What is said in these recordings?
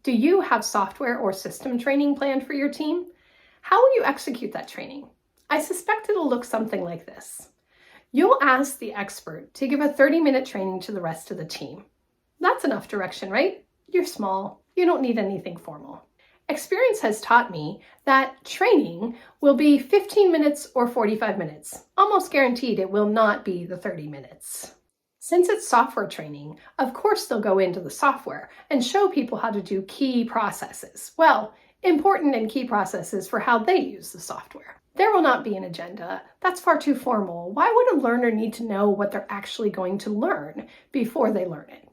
Do you have software or system training planned for your team? How will you execute that training? I suspect it'll look something like this. You'll ask the expert to give a 30-minute training to the rest of the team. That's enough direction, right? You're small. You don't need anything formal. Experience has taught me that training will be 15 minutes or 45 minutes. Almost guaranteed it will not be the 30 minutes. Since it's software training, of course they'll go into the software and show people how to do key processes. Well, important and key processes for how they use the software. There will not be an agenda. That's far too formal. Why would a learner need to know what they're actually going to learn before they learn it?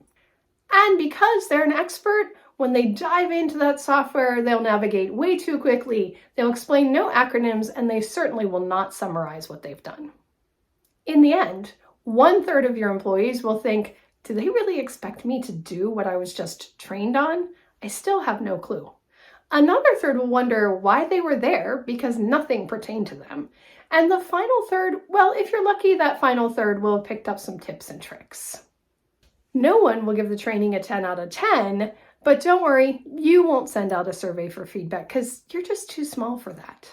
And because they're an expert, when they dive into that software, they'll navigate way too quickly. They'll explain no acronyms, and they certainly will not summarize what they've done. In the end, 1/3 of your employees will think, do they really expect me to do what I was just trained on? I still have no clue. Another third will wonder why they were there because nothing pertained to them. And the final third, well, if you're lucky, that final third will have picked up some tips and tricks. No one will give the training a 10 out of 10, but don't worry, you won't send out a survey for feedback because you're just too small for that.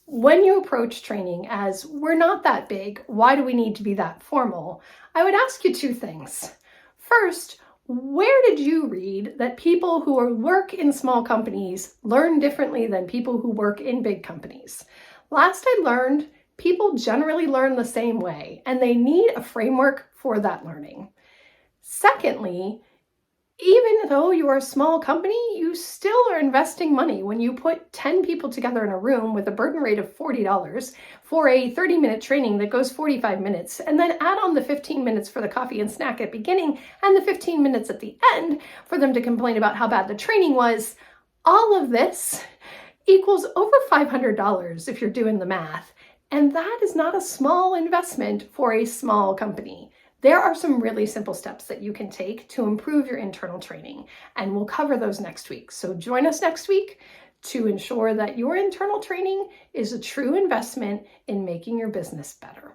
When you approach training as, we're not that big, why do we need to be that formal? I would ask you two things. First, where did you read that people who work in small companies learn differently than people who work in big companies? Last I learned, people generally learn the same way, and they need a framework for that learning. Secondly, even though you are a small company, you still are investing money when you put 10 people together in a room with a burden rate of $40 for a 30-minute training that goes 45 minutes, and then add on the 15 minutes for the coffee and snack at the beginning and the 15 minutes at the end for them to complain about how bad the training was. All of this equals over $500 if you're doing the math, and that is not a small investment for a small company. There are some really simple steps that you can take to improve your internal training, and we'll cover those next week. So join us next week to ensure that your internal training is a true investment in making your business better.